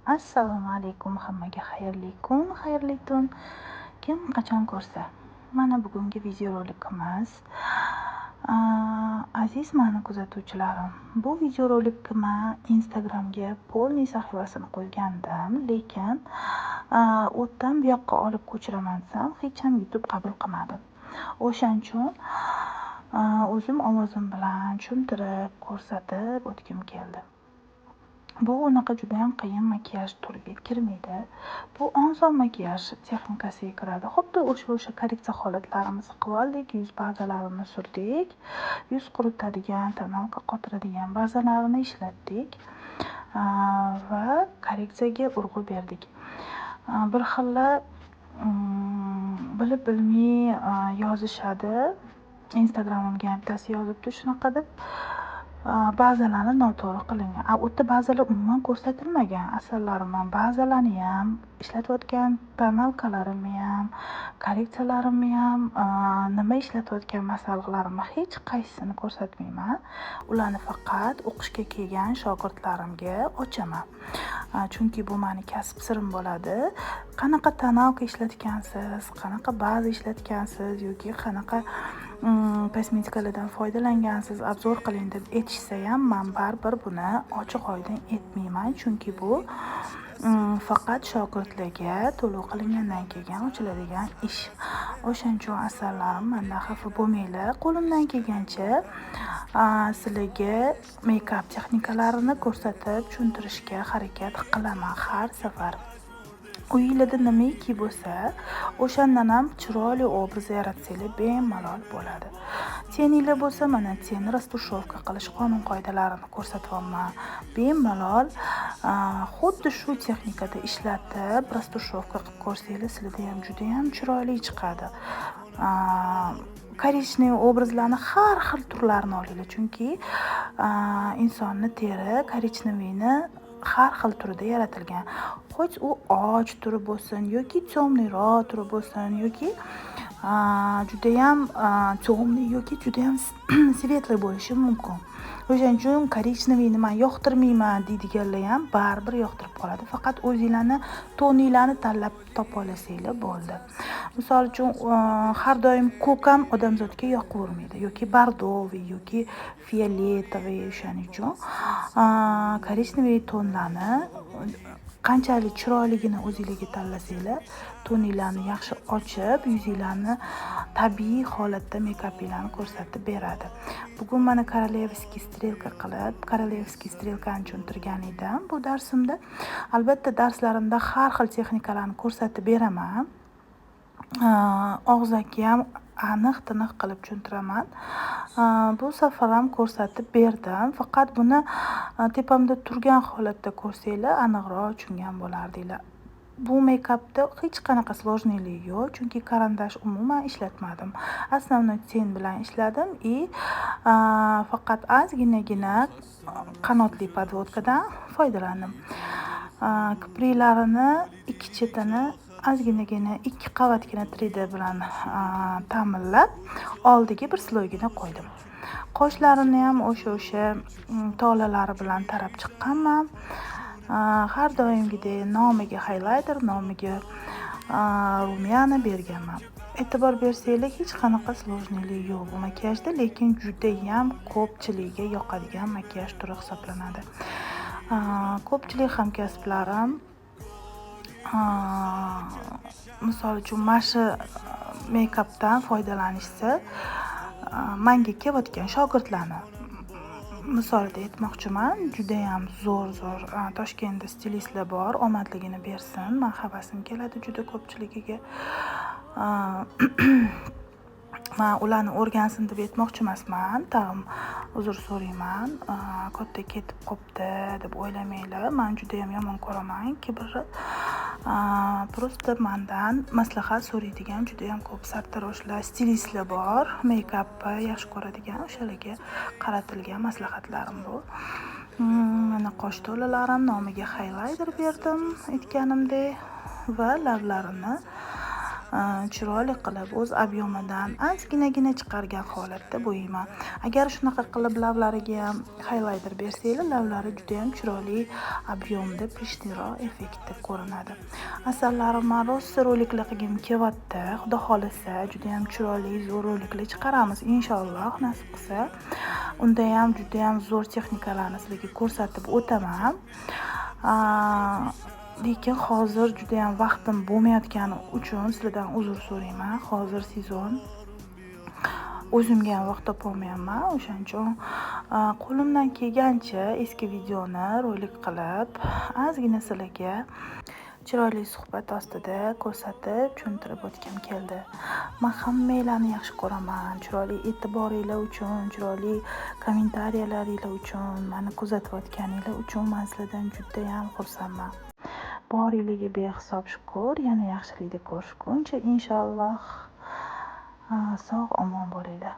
Assalomu alaykum hammaga xayrli kun, xayrli tun. Kim qachon ko'rsa. Mana bugungi videorolikimiz. Aziz mani kuzatuvchilarim, bu videorolikni men Instagramga polniy sahifasini qo'ygandim, lekin o'tdan bu yoqqa olib ko'chiraman desam, hech ham YouTube qabul qilmadi. O'shaning uchun o'zim ovozim bilan tushuntirib, ko'rsatib o'tgim keldi. Bu unaqa juda ham qiyin makiyaj turiga kirmaydi. Bu oson makiyaj texnikasiga kiradi. Xuddi o'sha korreksiya holatlarimiz qilib oldik, yuz bazalarini surdik, yuz quritadigan, tonalka qotiradigan bazalarini ishlatdik va korreksiyaga urg'u berdik. Bir xillar bilib bilmay yozishadi. Instagramimga ham bittasi yozibdi shunaqa deb. Ba'zilari noto'g'ri qilingan. U yerda ba'zilar umuman ko'rsatilmagan. Asallarimni ba'zilarini ham, ishlatayotgan tonalkalarimni ham, korreksiyalarimni ham, nima ishlatayotgan masalliqlarimni hech qaysisini ko'rsatmayman. Ularni faqat o'qishga kelgan shogirdlarimga ochaman. Chunki bu meni kasb sirim bo'ladi. Qanaqa tonalka ishlatgansiz, qanaqa baza ishlatgansiz yoki qanaqa kosmetikalardan foydalangansiz, obzor qiling deb aytishsa ham, men baribir buni ochiq oydin aytmayman, chunki bu faqat shogirdlarga to'lov qilingandan keyin ochiladigan ish. O'shaning uchun asallarim, mendan xafa bo'lmanglar. Qo'limdan kelgancha sizlarga make-up texnikalarini ko'rsatib tushuntirishga harakat qilaman har safar. Uyingizda nimaki bo'lsa, o'shandan ham chiroyli obraz yaratsanglar bemalol bo'ladi. Teninglar bo'lsa, mana ten rastushevka qilish qonun-qoidalarini ko'rsatyapman. Bemalol xuddi shu texnikada ishlatib rastushevka qilib ko'rsanglar, sizlarda ham juda ham chiroyli chiqadi. Korичневый obrazlarni har xil turlarini olinglar, chunki insonni teri korичневыйni har xil turida yaratilgan. Xo'sh, u och turi bo'lsin yoki temniyroq turi bo'lsin yoki juda ham temniy yoki juda ham svetli bo'lishi mumkin. O'shaning uchun korичневыйni men yoqtirmayman deydiganlar ham baribir yoqtirib qoladi. Faqat o'zingizlarni toninglarni tanlab topa olasizlar bo'ldi. Misol uchun har doim ko'k ham odamzodga yoqavermaydi yoki bordoviy yoki fioletoviy. O'shaning uchun korичневый tonlarni qanchalik chiroyligini o'zingizga tanlasanglar, toninglarni yaxshi ochib, yuzinglarni tabiiy holatda make-upinglarni ko'rsatib beradi. Bugun mana korolevskiy strelka qilib, korolevskiy strelkani tushuntirgan edim bu darsimda. Albatta darslarimda har xil texnikalarni ko'rsatib beraman. Og'zaki ham aniq-tiniq qilib tushuntiraman. Bu safar ham ko'rsatib berdim. Faqat buni tepamda turgan holatda ko'rsanglar, aniqroq tushungan bo'lardinglar. Bu make-upda hech qanaqa sложнийлigi yo'q, chunki karandash umuman ishlatmadim. Основной ten bilan ishladim faqat ozginagina qanotli podvodkadan foydalandim. Kipriklarini ikki chetini ozginagina 2 qavatgina 3D bilan ta'minlab, oldiga bir sloygina qo'ydim. Qoshlarini ham o'sha tolalari bilan tarab chiqqanman. Har doimgidek nomiga highlighter, nomiga rumyana berganman. E'tibor bersanglar, hech qanaqa sложнийлigi yo'q bu makiyajda, lekin juda ham ko'pchilikga yoqadigan makiyaj turi hisoblanadi. Ko'pchilik hamkasblarim misol uchun mana shu make-updan foydalanishsa, menga kelayotgan shogirdlarni misolida aytmoqchiman. Juda ham zo'r Toshkentda stilistlar bor, omadligini bersin. Men havasim keladi juda ko'pchiligiga. Men ularni o'rgansin deb aytmoqchi emasman. Tag'im uzr so'rayman. Katta ketib qopti deb o'ylamanglar. Men juda ham yomon ko'raman kibrni. Просто mendan maslahat so'raydigan juda ham ko'p sartaroshlar, stilistlar bor. Make-upni yaxshi ko'radigan, o'shalarga qaratilgan maslahatlarim bu. Mana qosh to'lalarim nomiga highlighter berdim, aytganimdek, va lablarini chiroyli qilib o'z ob'yemidan ozginagina chiqargan holatda bo'yayman. Agar shunaqa qilib lablariga ham highlighter bersanglar, lablari juda ham chiroyli ob'yemda pishniroq effektda ko'rinadi. Asallarim rosa roliklar qilgim kelyapti. Xudo xolasa juda ham chiroyli zo'r roliklar chiqaramiz inshaalloh nasib qilsa. Unda ham juda ham zo'r texnikalarni sizlarga ko'rsatib o'taman. Lekin hozir juda ham vaqtim bo'lmayotgani uchun sizlardan uzr so'rayman. Hozir sezon. O'zimga ham vaqt topolmayapman. O'shaning uchun qo'limdan kelgancha eski videoni rolik qilib, ozgina sizlarga chiroyli suhbat ostida ko'rsatib, tushuntirib o'tgim keldi. Men hammanglarni yaxshi ko'raman. Chiroyli e'tiboringlar uchun, chiroyli kommentariyalar uchun, meni kuzatayotganinglar uchun men sizlardan juda ham xursandman. Boringlarga behisob shukr. Yana yaxshilikda ko'rishguncha inshaalloh sog' omon bo'linglar.